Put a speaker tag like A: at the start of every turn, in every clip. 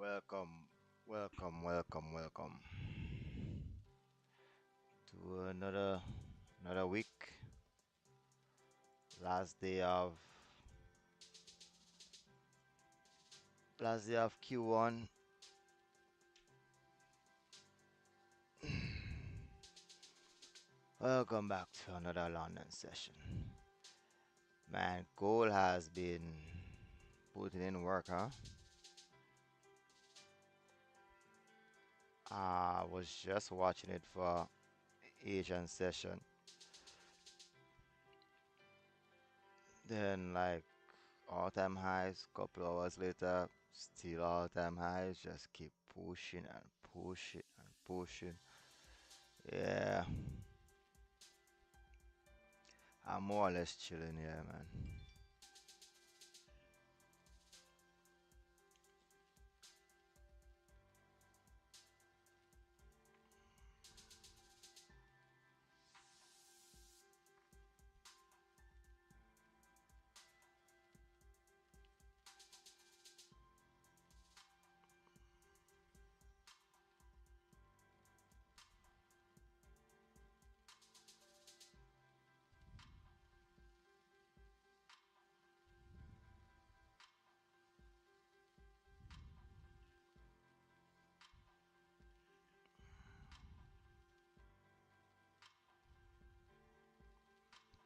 A: Welcome, welcome to another week. Last day of last day of Q1. Welcome back to another London session. Man, gold has been putting in work, huh? I was just watching it for Asian session. Then like all-time highs, couple hours later, still all-time highs, just keep pushing and pushing and pushing. Yeah, I'm more or less chilling here, man.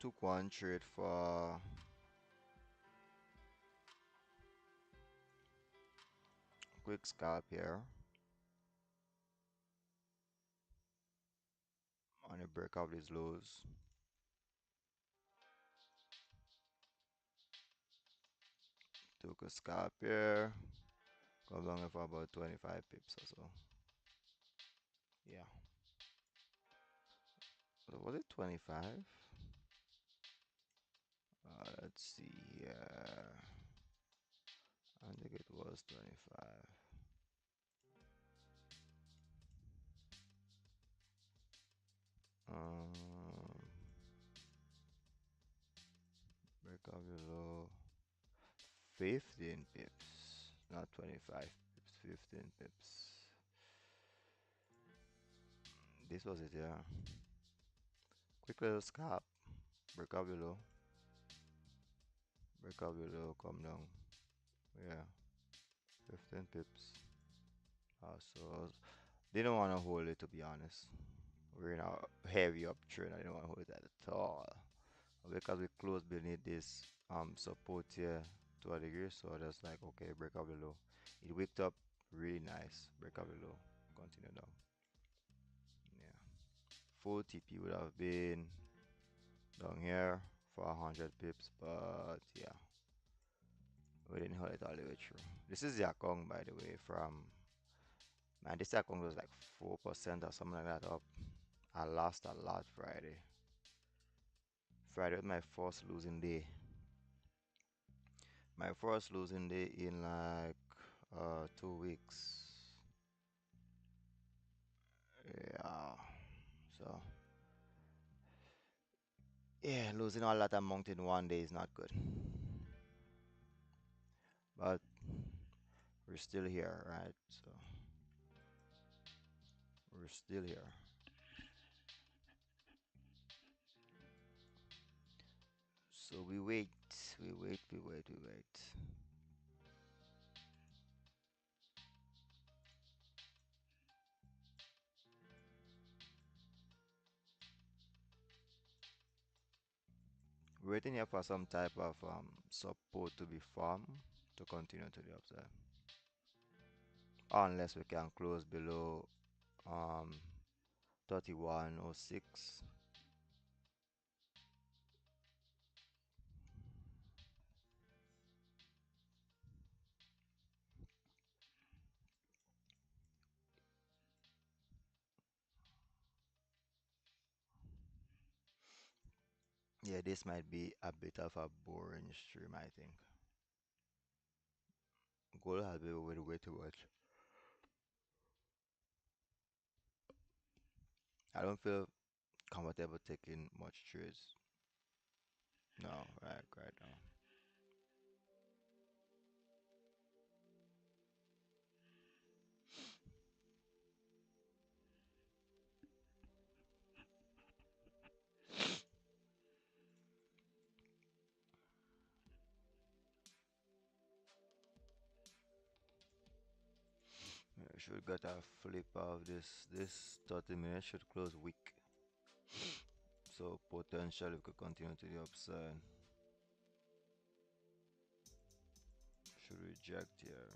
A: Took one trade for quick scalp here on a break of these lows. Took a scalp here, come down for about 25 pips or so. Yeah. Was it 25? Let's see here. I think it was 25. Um, break of the low. 15 pips, not 25 pips, 15 pips. This was it, yeah. Quick little scalp, break up below, break up below, come down. Yeah, 15 pips. So didn't want to hold it, to be honest. We're in a heavy uptrend. I didn't want to hold it at all because we closed beneath this support here to a degree. So I just like, okay, break up below. It wicked up really nice. Break up below, continue down. Yeah, full TP would have been down here for 100 pips, but yeah, we didn't hold it all the way through. This is the account, by the way, from man. This account was like 4% or something like that up. I lost a lot Friday. Friday was my first losing day. My first losing day in like 2 weeks. Yeah, so yeah, losing all that amount in one day is not good. But we're still here, right? So we're still here. So we wait, we wait. We're waiting here for some type of support to be formed to continue to the upside. Unless we can close below um 3106. Yeah, this might be a bit of a boring stream, I think. Gold has been way too much. I don't feel comfortable taking much trades. No, right now. should get a flip of this. This 30 minutes should close weak. So potentially we could continue to the upside. Should reject here.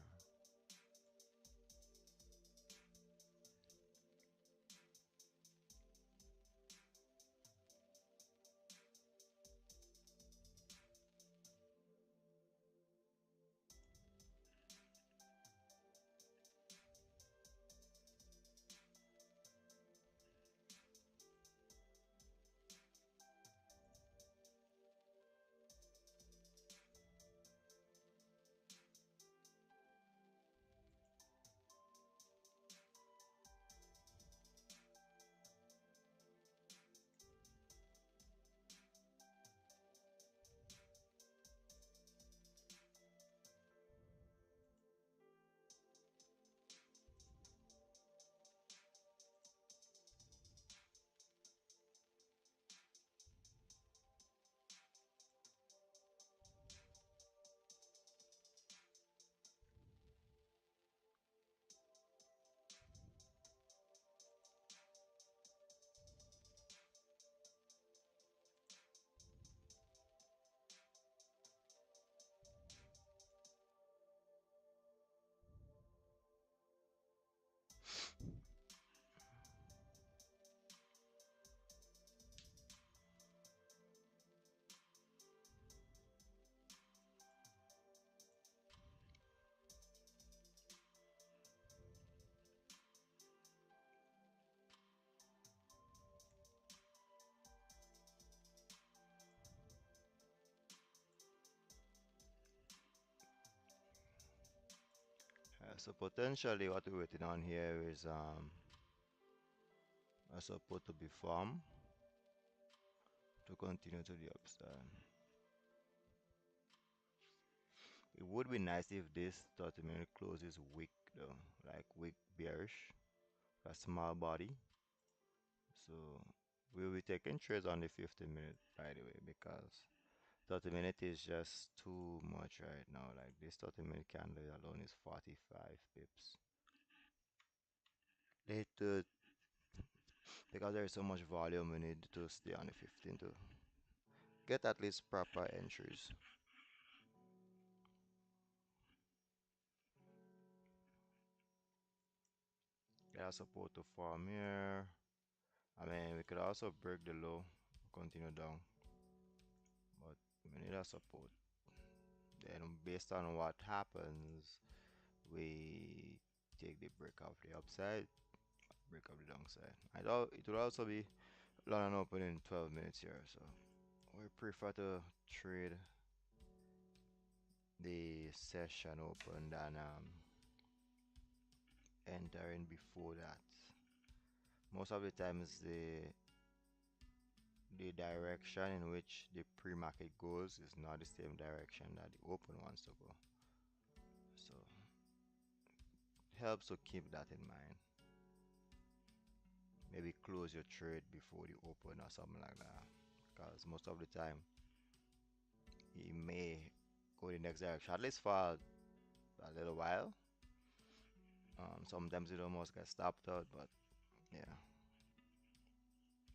A: So potentially what we're waiting on here is a support to be formed to continue to the upside. It would be nice if this 30-minute close is weak though, like weak bearish, a small body. So we'll be taking trades on the 50-minute by the way, because 30-minute is just too much right now. Like this 30-minute candle alone is 45 pips. Later, because there is so much volume, we need to stay on the 15 to get at least proper entries. Get a support to form here. I mean, we could also break the low, continue down, but we need a support. Then, based on what happens, we take the break of the upside, break of the downside. I thought it would also be long open in 12 minutes here, so we prefer to trade the session open than entering before that. Most of the times the direction in which the pre-market goes is not the same direction that the open wants to go. So it helps to keep that in mind. Maybe close your trade before the open or something like that. Because most of the time it may go the next direction, at least for a little while. Sometimes it almost gets stopped out, but yeah.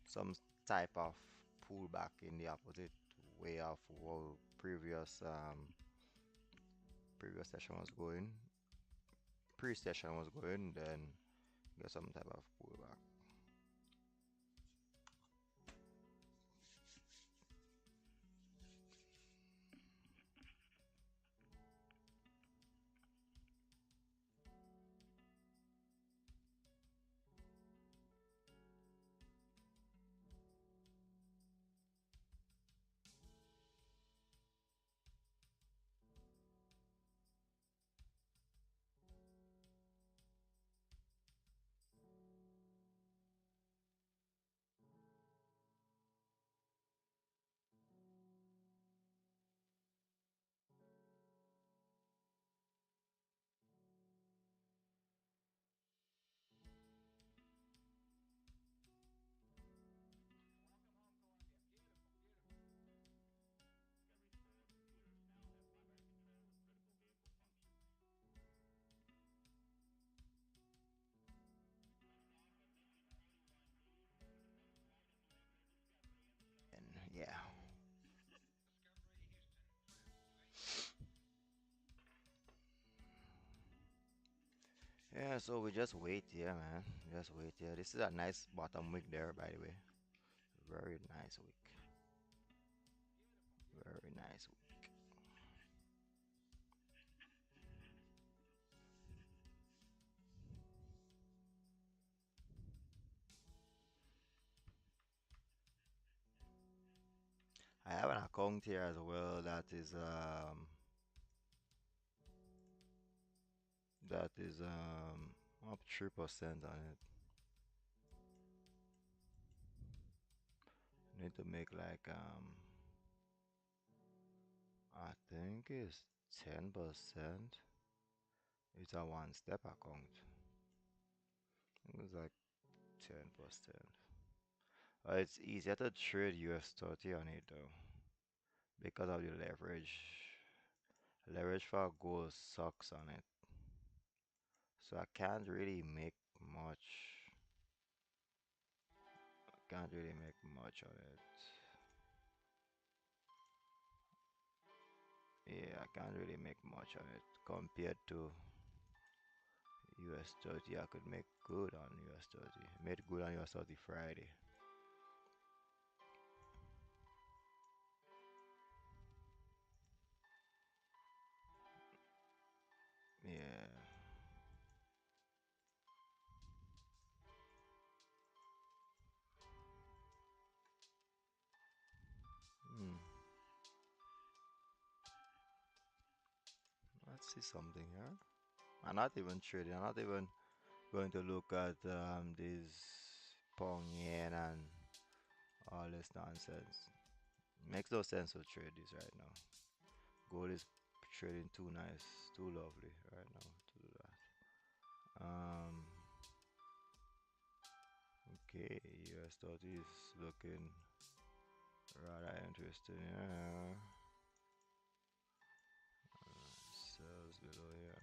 A: Some type of pullback in the opposite way of what previous session was going, pre-session was going, then get some type of pullback. Yeah, so we just wait here, man. Just wait here. This is a nice bottom week there, by the way. Very nice week. Very nice week. I have an account here as well that is up 3% on it. Need to make like I think it's 10%. It's a one step account. It was like 10%. It's easier to trade US 30 on it though because of the leverage. Leverage for gold sucks on it. So I can't really make much. Can't really make much on it. Yeah, I can't really make much on it compared to US 30. I could make good on US 30. Made good on US 30 Friday. Yeah. Hmm. Let's see something here. I'm not even trading. I'm not even going to look at this Pong Yen and all this nonsense. Makes no sense to trade this right now. Gold is trading too nice, too lovely right now to do that. Okay, US 30 is looking rather interesting. Yeah, sells below here.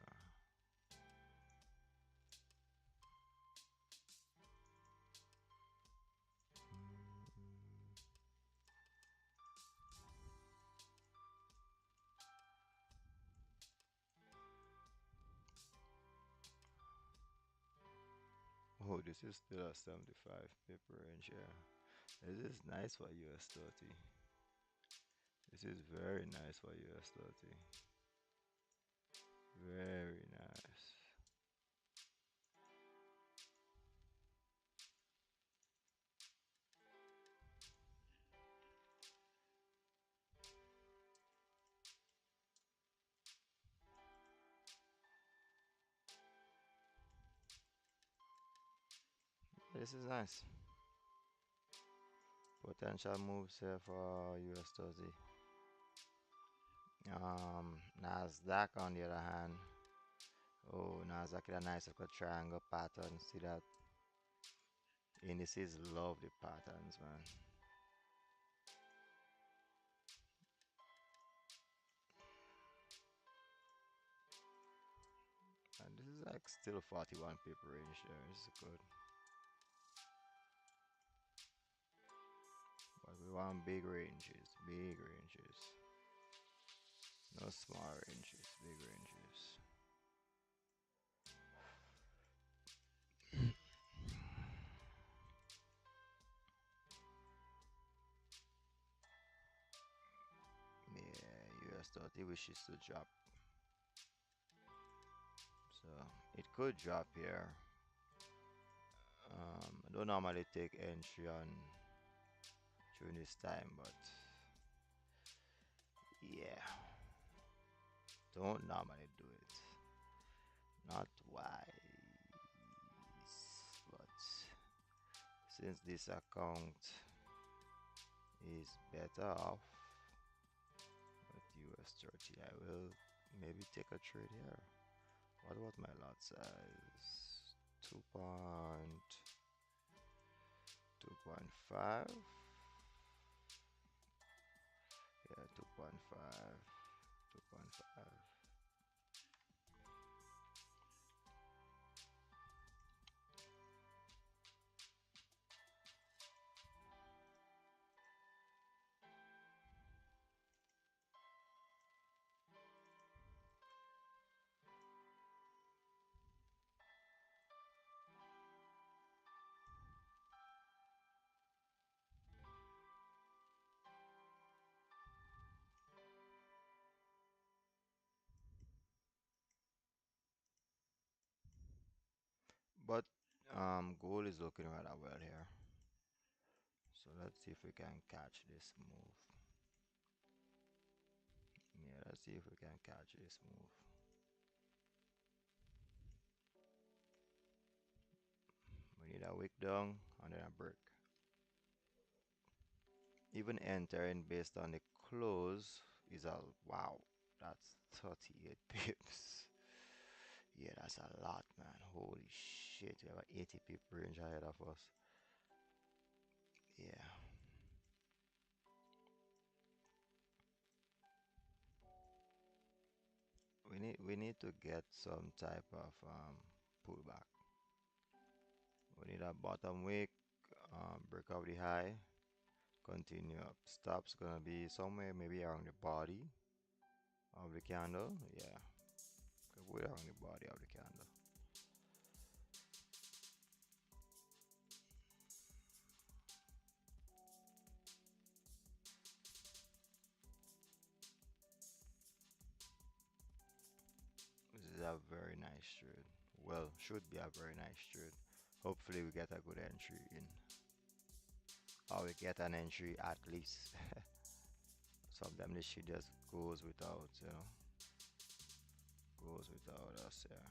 A: Oh, this is still a 75 pip range here. This is nice for US 30. This is very nice for US 30. Very nice. This is nice. Potential moves here for US 30. Nasdaq on the other hand. Oh, Nasdaq is a nice little triangle pattern. See that? Indices love the patterns, man. And this is like still 41 pip range there. This is good. But we want big ranges, big ranges. No small ranges, big ranges. Yeah, US 30 wishes to drop. So it could drop here. I don't normally take entry on during this time, but yeah, don't normally do it. Not wise, but since this account is better off with US 30, I will maybe take a trade here. What about my lot size? 2.5. Yeah, 2.5. 2.5. But gold is looking rather well here. So let's see if we can catch this move. Yeah, let's see if we can catch this move. We need a wick down and then a break. Even entering based on the close is a wow. That's 38 pips. Yeah, that's a lot, man. Holy shit, we have an 80 pip range ahead of us. Yeah. We need to get some type of pullback. We need a bottom wick, break out the high, continue up. Stop's gonna be somewhere maybe around the body of the candle. Yeah, way around the body of the candle. This is a very nice trade. Well, should be a very nice trade. Hopefully we get a good entry in. Or we get an entry at least. Sometimes this shit just goes without, goes without us, yeah.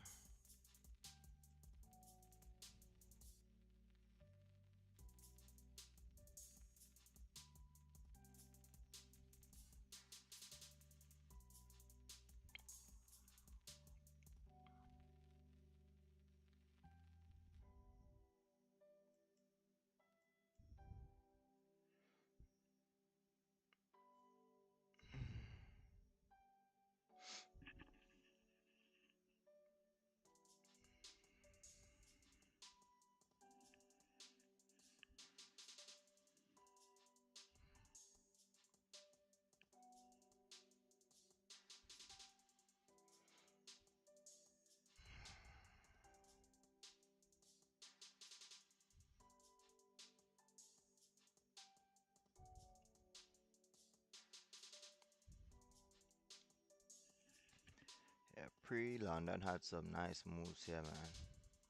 A: Yeah, pre-London had some nice moves here, man.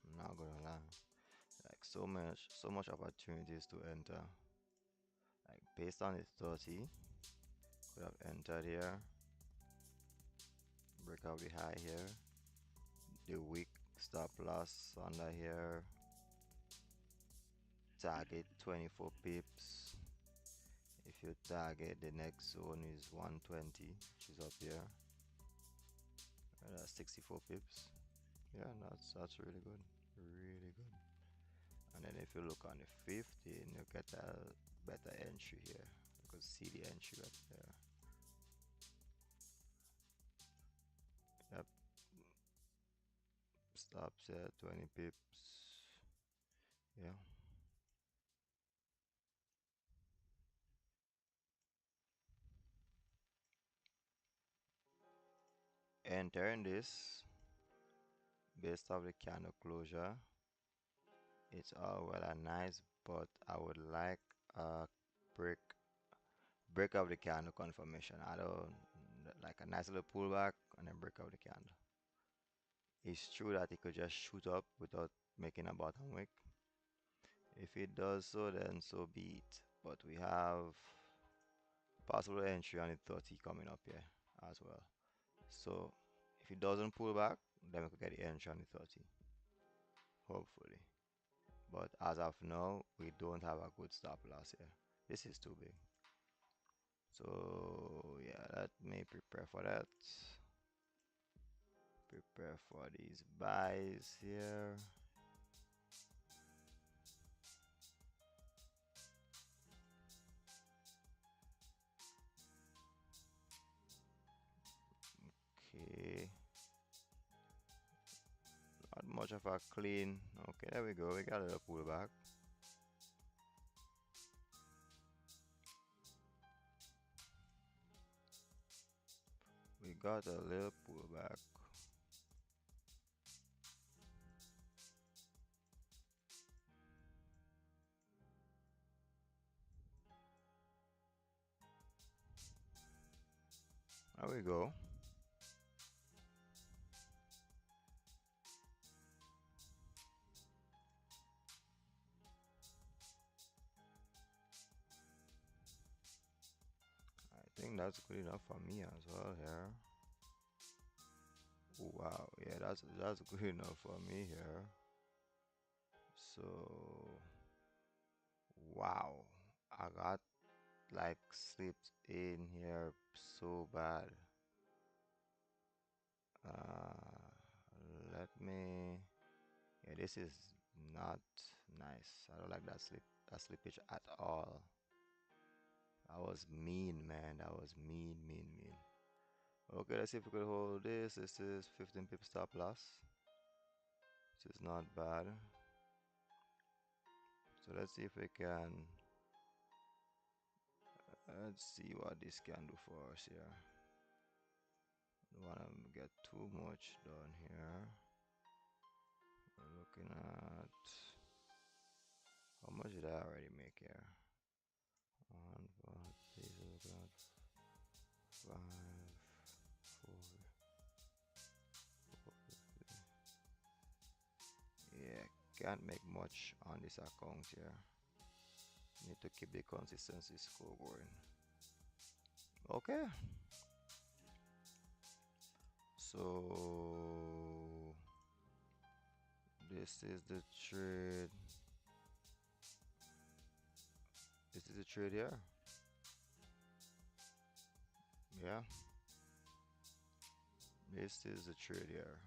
A: I'm not gonna lie. Like so much opportunities to enter. Like based on the 30, could have entered here, break out the high here, the weak stop loss under here, target 24 pips. If you target the next zone is 120, which is up here, and that's 64 pips. Yeah, that's really good, really good. And then if you look on the 15, you get a better entry here. You could see the entry right there. Yep, stops at 20 pips. Yeah. Entering this based off the candle closure, it's all well and nice, but I would like a break break of the candle confirmation. I don't like a nice little pullback and then break of the candle. It's true that it could just shoot up without making a bottom wick. If it does so, then so be it. But we have possible entry on the 30 coming up here as well. So if it doesn't pull back, then we could get the entry on the 30, hopefully. But as of now, we don't have a good stop loss here. This is too big. So yeah, let me prepare for that. Prepare for these buys here. Okay, not much of a clean. Okay, there we go. We got a little pullback. We got a little pullback. There we go. think that's good enough for me as well here. Wow, yeah, that's good enough for me here. So, wow, I got like slipped in here so bad. Uh, Let me. Yeah, this is not nice. I don't like that slippage at all. That was mean, man. That was mean, mean, mean. Okay, let's see if we could hold this. This is 15 pip stop loss. This is not bad. So let's see if we can. Let's see what this can do for us here. Don't want to get too much done here. We're looking at how much did I already make here? One, four, three, looking at 5, 4. Yeah, can't make much on this account here. Need to keep the consistency score going. Okay. So this is the trade. This is the trade here. Yeah. This is the trade here.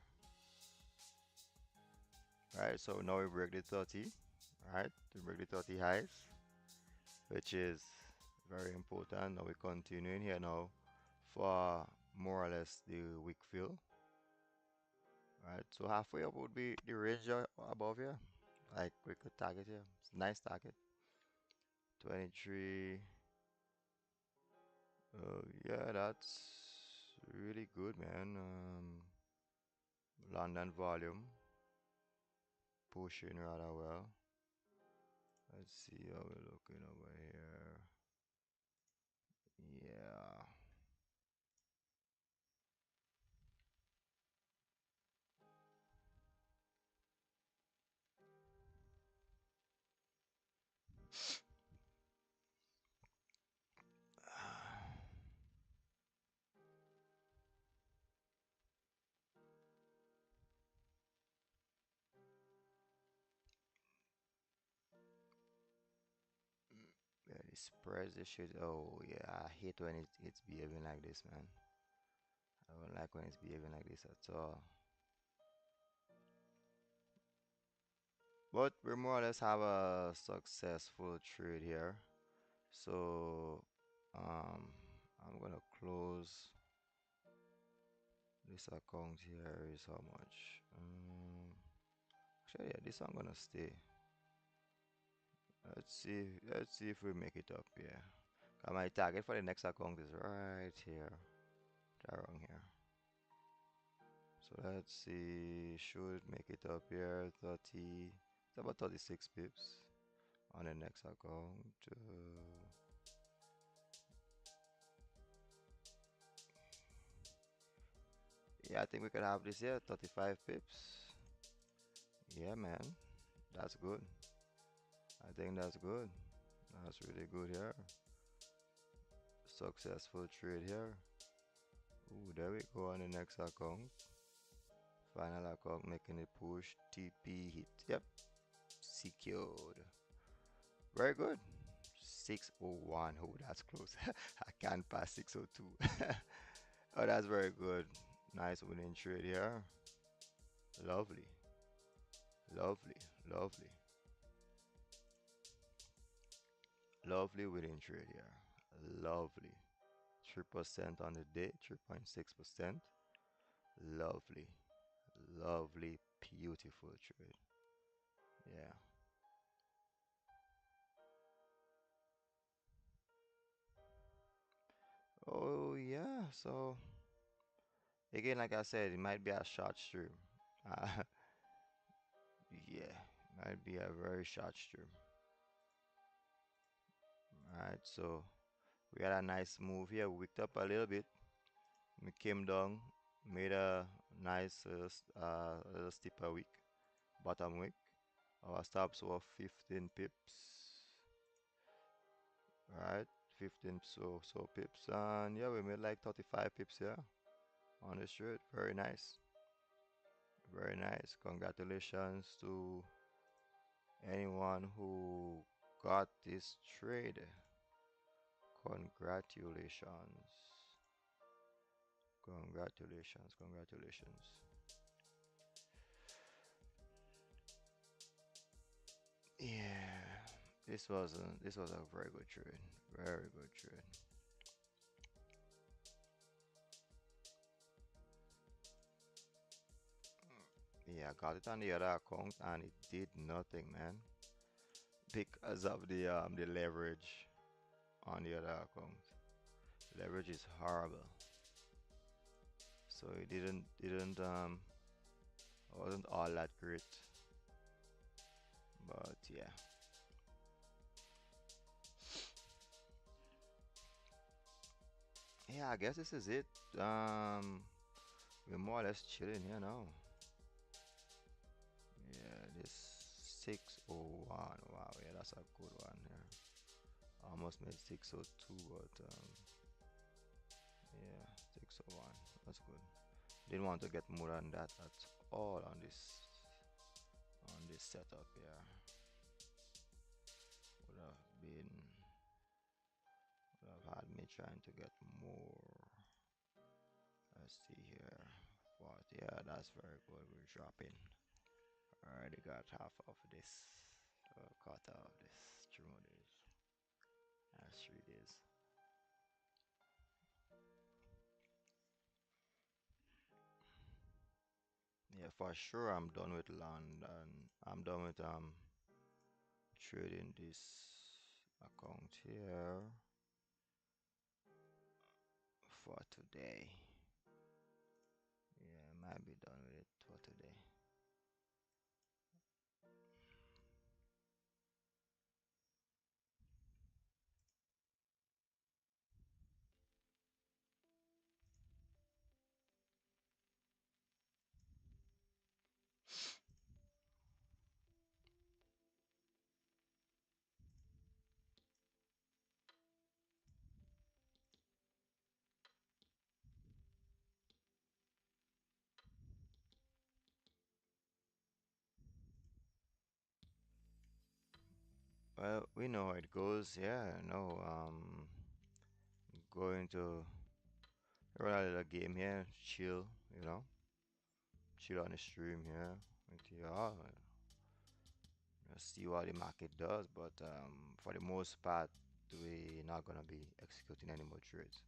A: Right, so now we break the 30. Right, we break the 30 highs, which is very important. Now we're continuing here now for more or less the weak fill. Right, so halfway up would be the range above here. Like we could target here. It's a nice target. 23. Yeah, that's really good, man. London volume pushing rather well. Let's see how we're looking over here. Yeah. Yeah, this press this shit. Oh yeah, I hate when it's behaving like this, man. I don't like when it's behaving like this at all. But we more or less have a successful trade here. So I'm gonna close this account here is how much? Actually, yeah, this I'm gonna stay. Let's see if we make it up. Yeah, my target for the next account is right here, around here. So let's see, should make it up here. 30. It's about 36 pips on the next account. Yeah, I think we could have this here. 35 pips. Yeah, man, that's good. I think that's good. That's really good here. Successful trade here. Ooh, there we go on the next account. Final account making a push. TP hit. Yep. Secured. Very good. 601. Oh, that's close. I can't pass 602. Oh, that's very good. Nice winning trade here. Lovely. Lovely. Lovely. Lovely winning trade here. Lovely. 3% on the day. 3.6%. Lovely. Lovely. Beautiful trade. Yeah. Oh, yeah. So, again, like I said, it might be a short stream. Uh, yeah. Might be a very short stream. Alright. So, we had a nice move here. We wicked up a little bit. We came down, made a nice little steeper wick, bottom wick. Our stops were 15 pips. Alright. 15 so pips, and yeah, we made like 35 pips here on this trade. Very nice, very nice. Congratulations to anyone who got this trade. Congratulations, congratulations, congratulations. Yeah, this was a very good trade, very good trade. Yeah, I got it on the other account and it did nothing, man, because of the leverage on the other account. Leverage is horrible, so it didn't wasn't all that great. But yeah, yeah, I guess this is it. Um, we're more or less chilling here now. Yeah, this 601. Wow, yeah, that's a good one. Yeah, almost made 602, but yeah, 601. That's good. Didn't want to get more than that at all on this setup. Yeah, would have been would have had me trying to get more. Let's see here. But yeah, that's very good. We're dropping. Already got half of this. Quarter of this. 3 more days. That's 3 days. Yeah, for sure. I'm done with London. I'm done with trading this account here for today. Yeah, I might be done with it for today. Well, we know how it goes. Yeah, no. Going to run a little game here, chill. You know, chill on the stream here with y'all. See what the market does, but for the most part, we're not gonna be executing any more trades.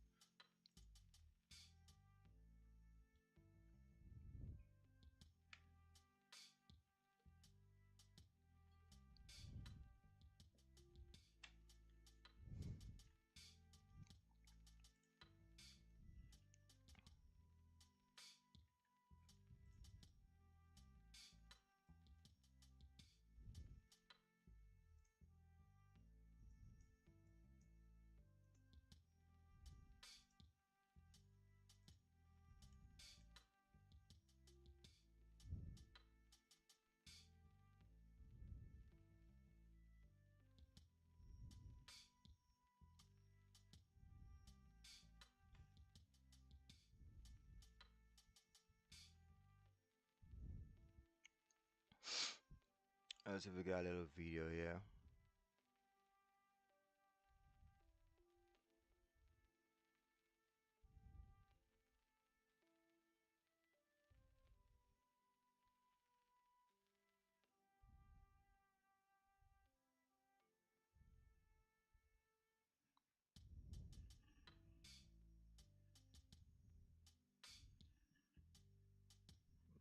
A: Let's see if we got a little video here.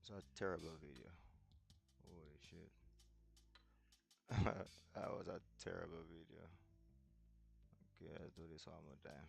A: It's a terrible video. Holy shit. That was a terrible video. Okay, let's do this one more time.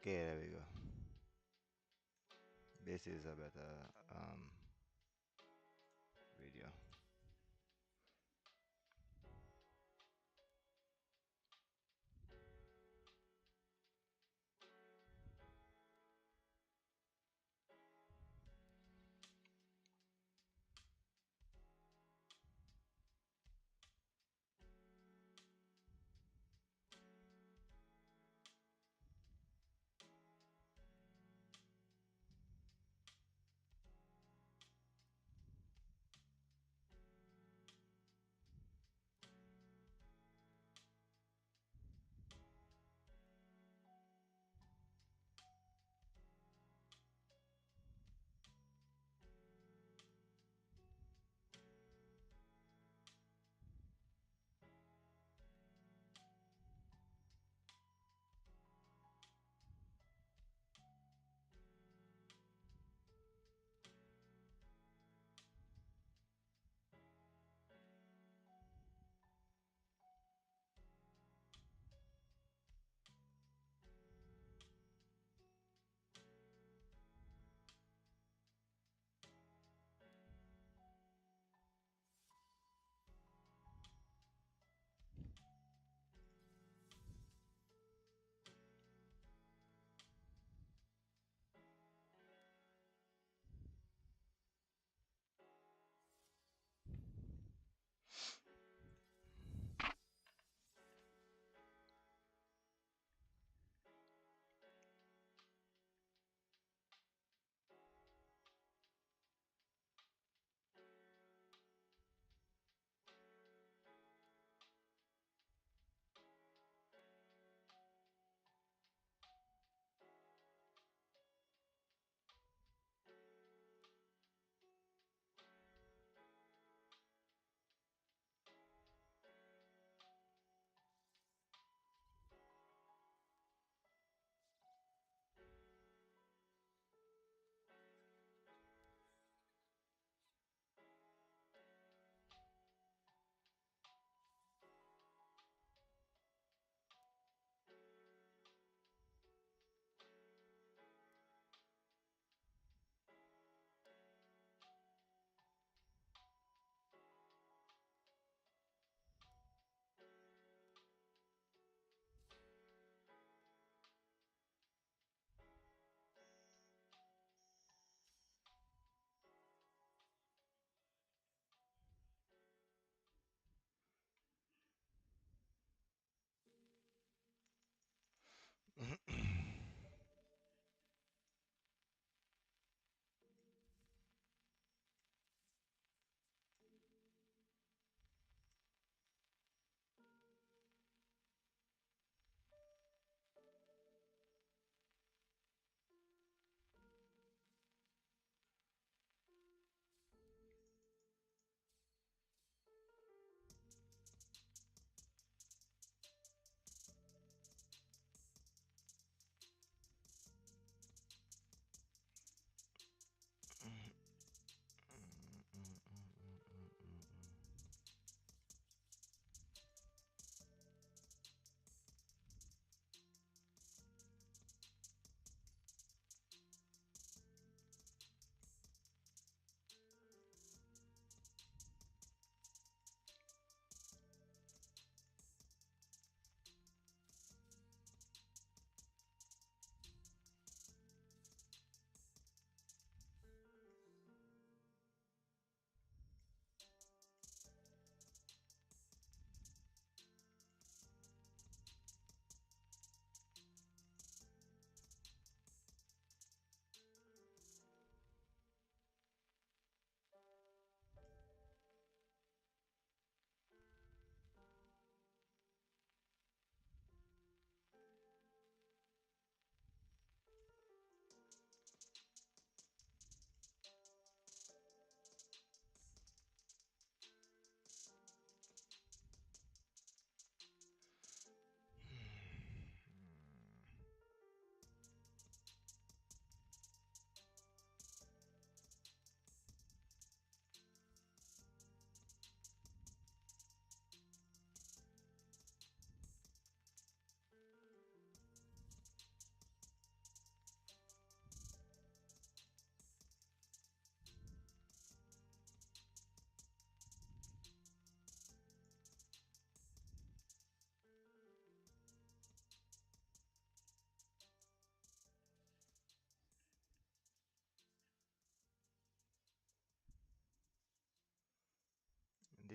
A: Okay, there we go. This is a better video.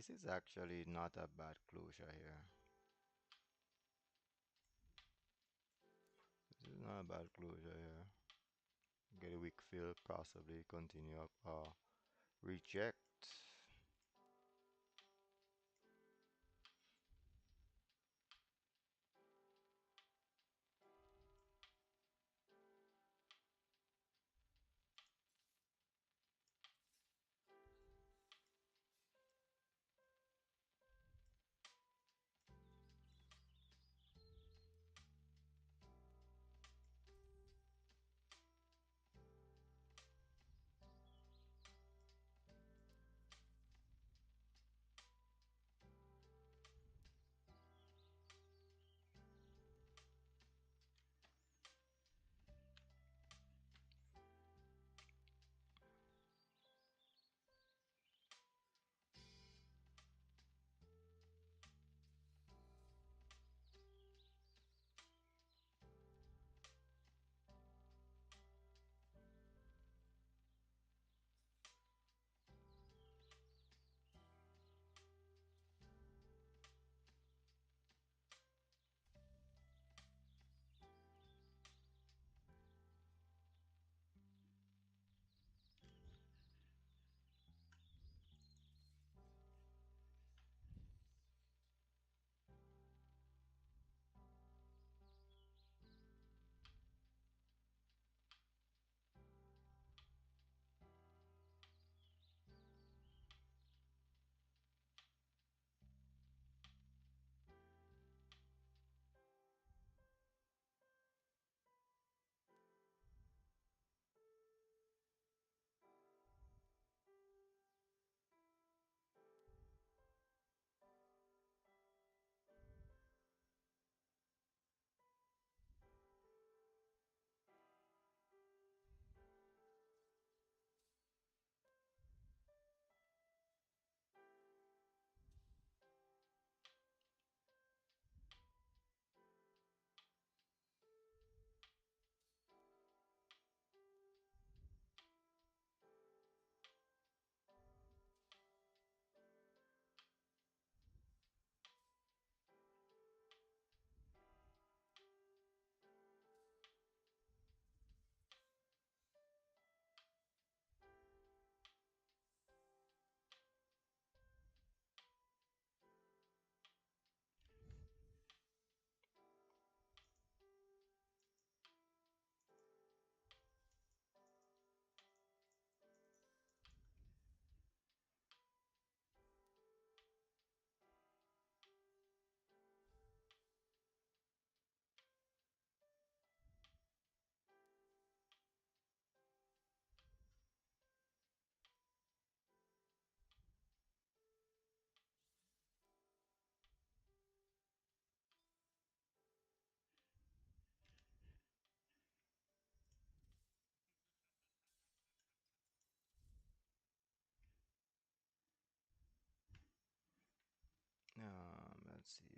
A: This is actually not a bad closure here. This is not a bad closure here. Get a weak fill, possibly continue up, reject. Let's see.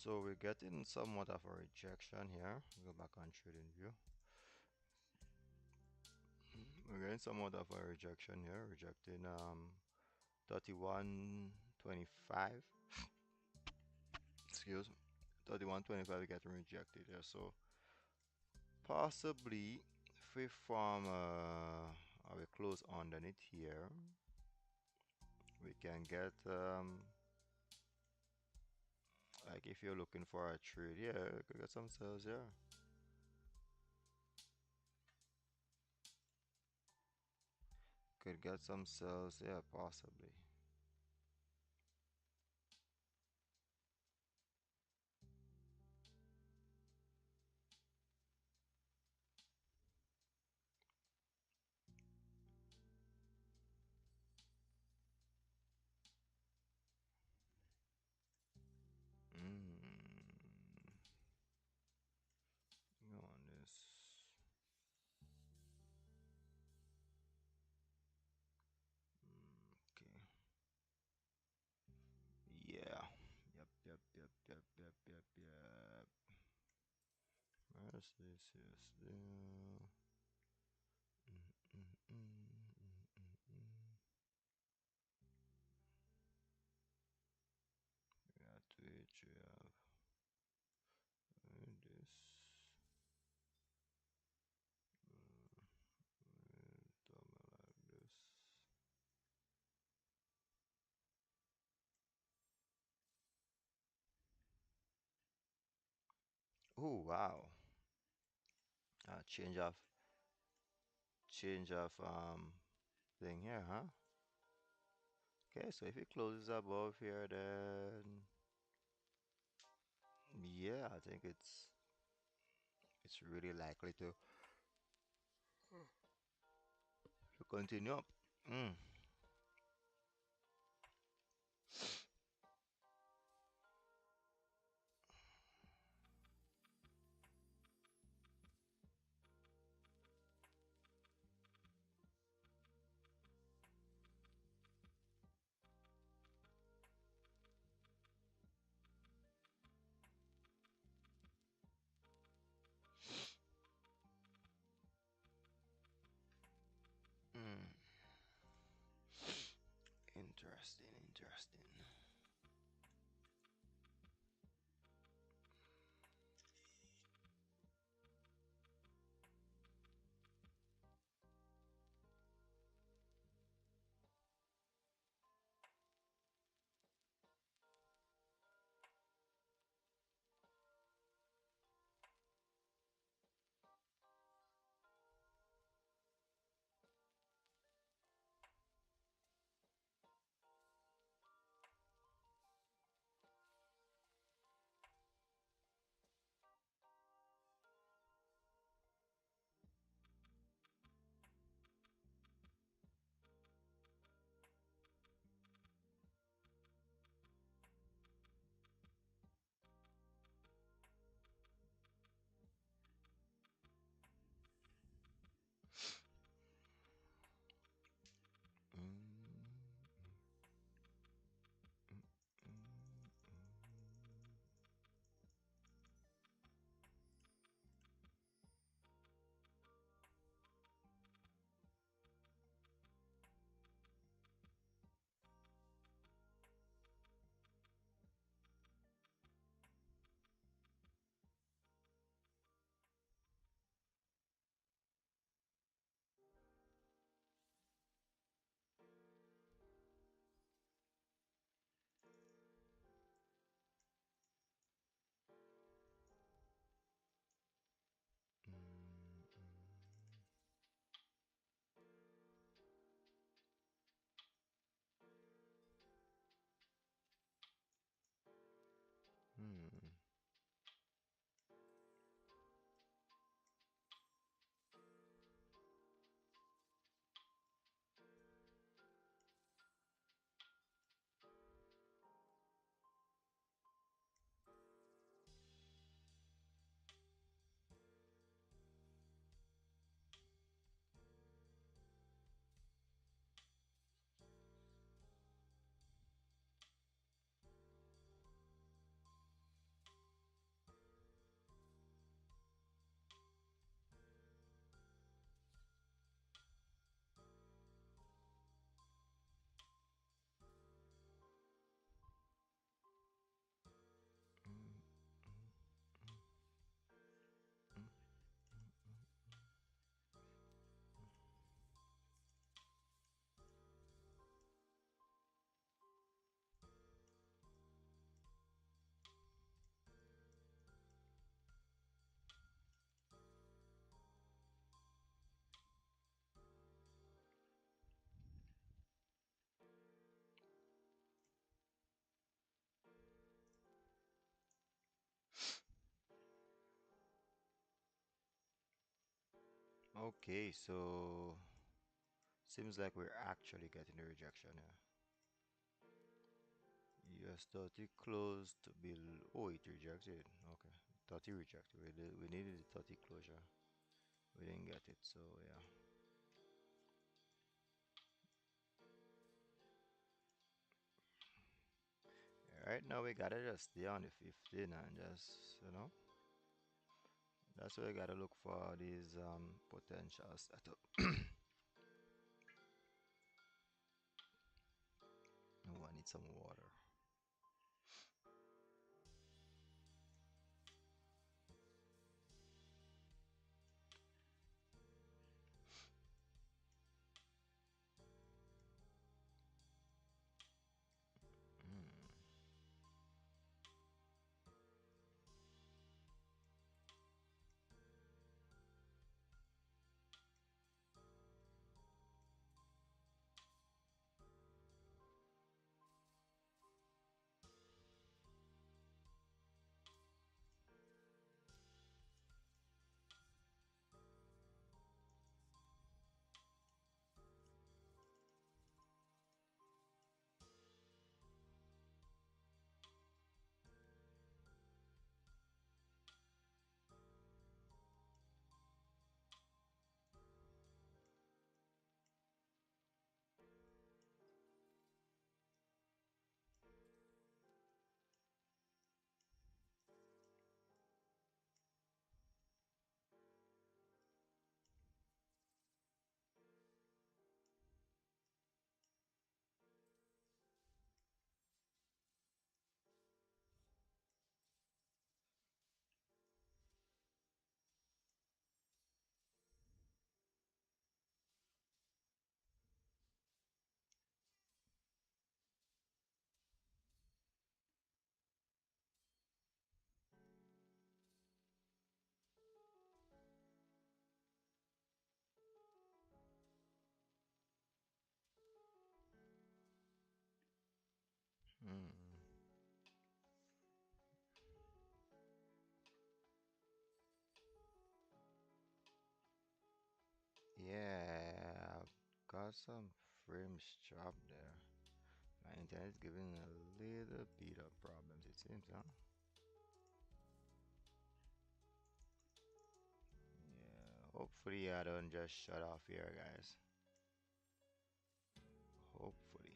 A: So we're getting somewhat of a rejection here. Go back on trading view. We're getting somewhat of a rejection here, rejecting 31.25. Excuse me. 31.25 getting rejected here. So possibly if we form we close underneath here, we can get like if you're looking for a trade, yeah, we could get some sales here. Could get some sales, yeah, possibly. Mm. Go on this. Okay. Yeah. Yep. Where's this? Yes. We got Twitch. We have this. Double like this. Oh wow. Change of thing here, huh? Okay, so if it closes above here, then yeah, I think it's really likely to continue up. Mm. Mm. Okay, so seems like we're actually getting the rejection here. US 30 close to below. Oh, it rejected. Okay, 30 rejected. We needed the 30 closure. We didn't get it, so yeah. Right now we gotta just stay on the 15 and just, that's why we gotta look for these potential setup. Oh, I need some water. Mm. Mm. Yeah, got some frames dropped there. My internet is giving a little bit of problems, it seems, huh? Yeah, hopefully I don't just shut off here, guys. Hopefully.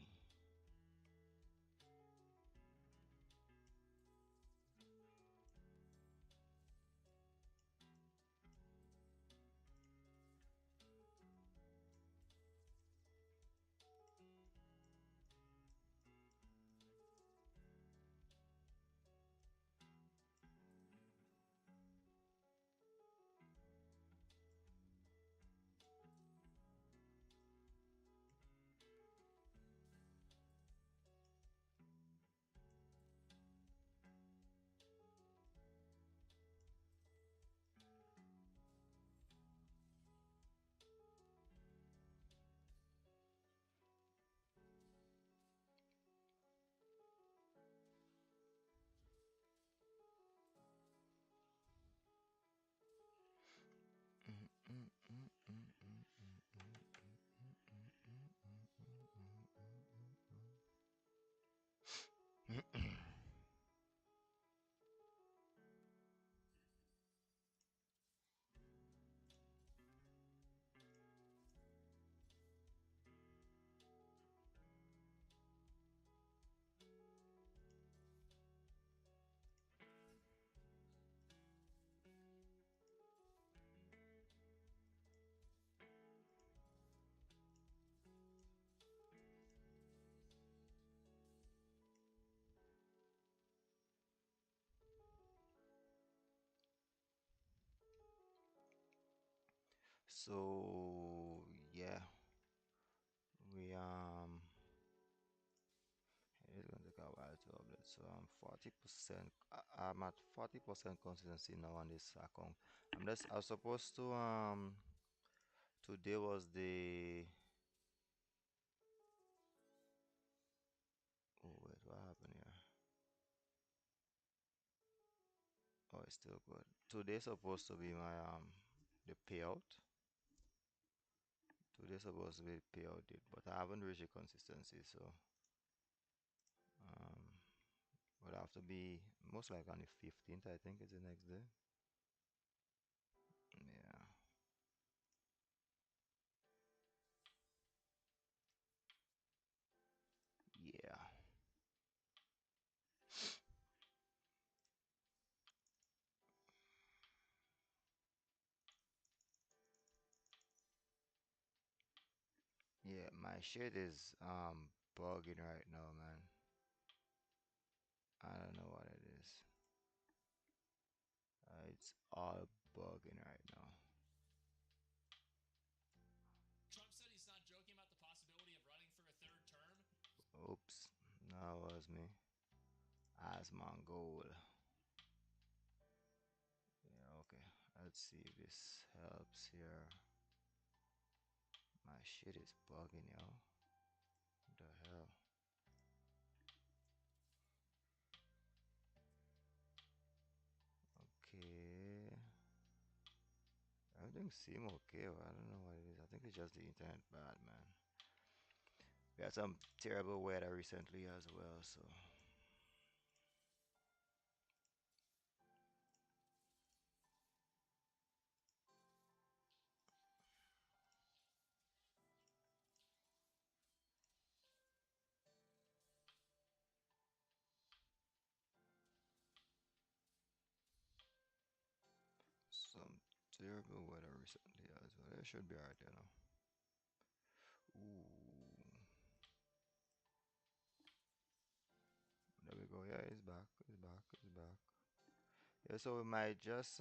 A: So yeah, we it's gonna take a while to update. So I'm 40%. I'm at 40% consistency now on this account. I was supposed to today was the oh wait, what happened here? Oh, it's still good. Today's supposed to be my the payout. Today supposed to be payout date, but I haven't reached a consistency, so um, would have to be most likely on the 15th. I think is the next day. Yeah, yeah, yeah. My shit is bugging right now, man. I don't know what it is. It's all bugging right now. Oops, that was me. As Mongol. Yeah, okay. Let's see if this helps here. My shit is bugging, yo. What the hell? Okay. Everything seem okay, but I don't know what it is. I think it's just the internet bad, man. We had some terrible weather recently as well, so some terrible weather recently as well. It should be alright, you know. Ooh, there we go. Yeah, he's back. He's back. He's back. Yeah, so we might just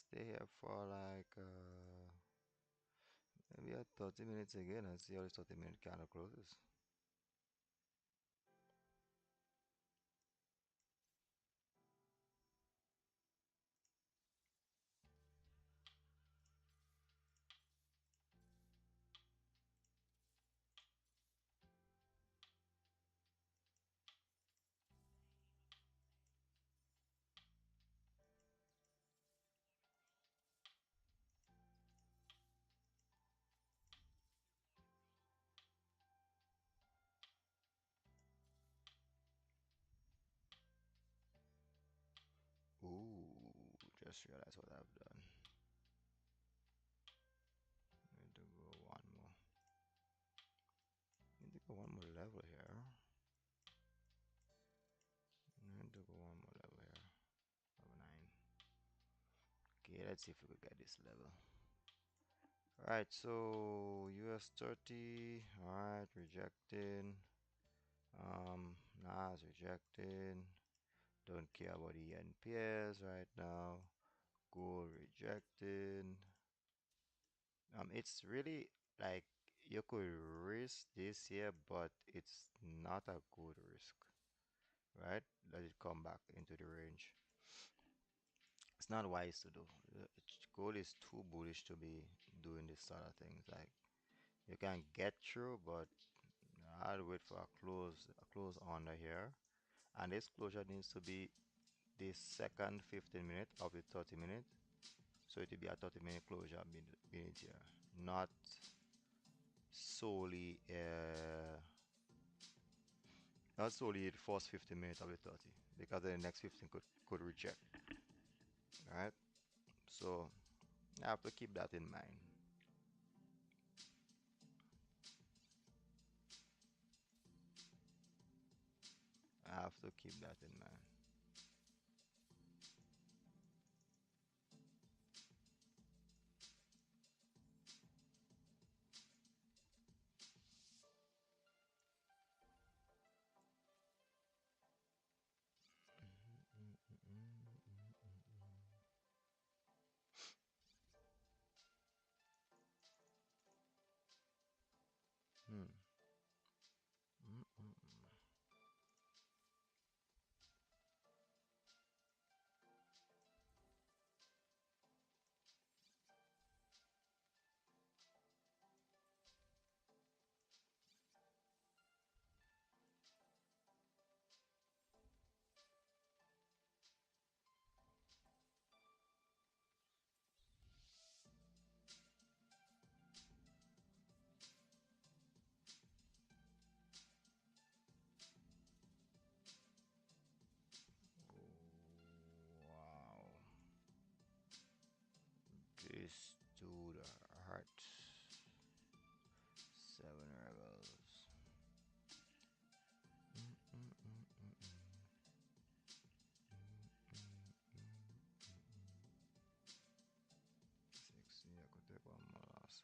A: stay here for like maybe 30 minutes again and see how this 30-minute candle closes. Ooh, just realized what I've done. Need to go one more. Need to go one more level here. Need to go one more level here. Level 9. Okay, let's see if we could get this level. Alright, so US 30. Alright, rejecting. Nas rejecting. Don't care about the NPS right now. Gold rejecting. It's really like you could risk this here, but it's not a good risk, right? Let it come back into the range. It's not wise to do. Gold is too bullish to be doing this sort of things. Like you can get through, but I'll wait for a close under here, and this closure needs to be the second 15 minute of the 30 minute. So it will be a 30-minute closure minute here, not solely not solely the first 15 minutes of the 30, because then the next 15 could reject. Right? So I have to keep that in mind. I have to keep that in mind. Hmm. Mm, mm, mm. Alright. 7 rebels. Six, yeah, could take one more last.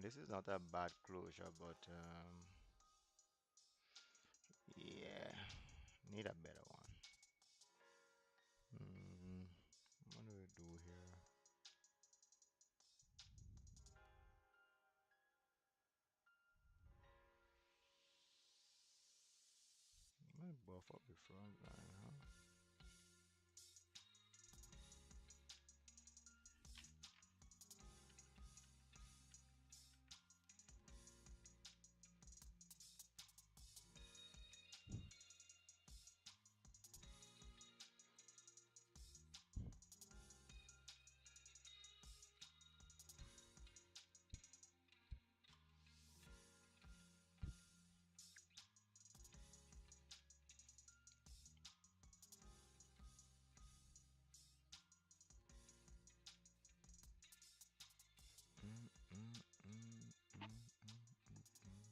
A: This is not a bad closure, but yeah, need a better one. Mm, what do we do here? Might buff up the front line, huh? Mm, mm, mm, mm, mm, mm.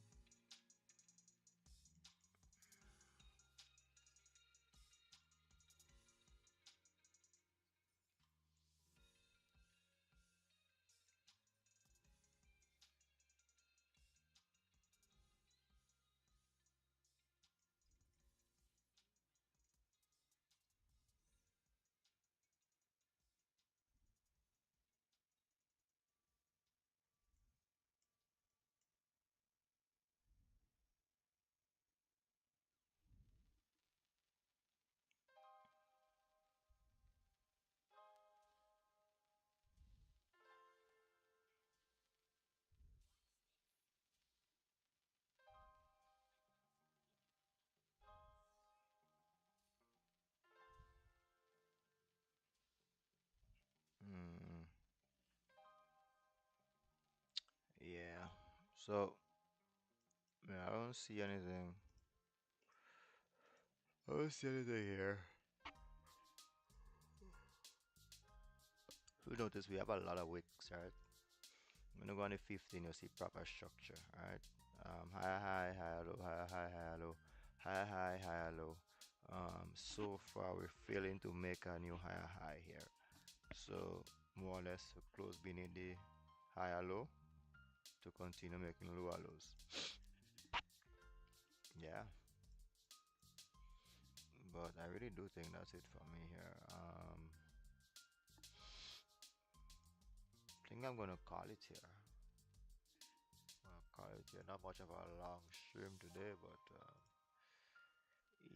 A: Yeah. So, yeah, I don't see anything. I don't see anything here. If you notice, we have a lot of wicks, right? When you go on the 15, you see proper structure, right? High, high, high, low, high, high, high, low, high, high, high, low. So far, we're failing to make a new higher high here. So, more or less, we close beneath the higher low to continue making lower lows. Yeah, but I really do think that's it for me here. I think I'm gonna call it here. Call it here. Not much of a long stream today, but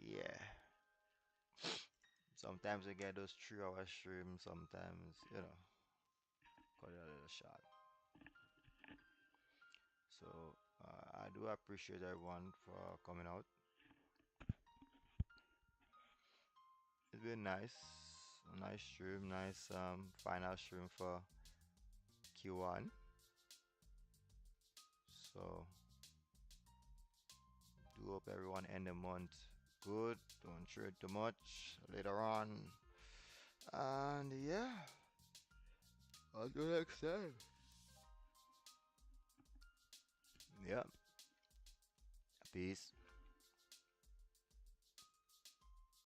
A: yeah. Sometimes we get those 3 hour streams, sometimes, cut it a little short. So I do appreciate everyone for coming out. It's been nice, a nice stream, nice final stream for Q1. So do hope everyone end the month good. Don't trade too much later on. And yeah, until next time. Yeah, peace.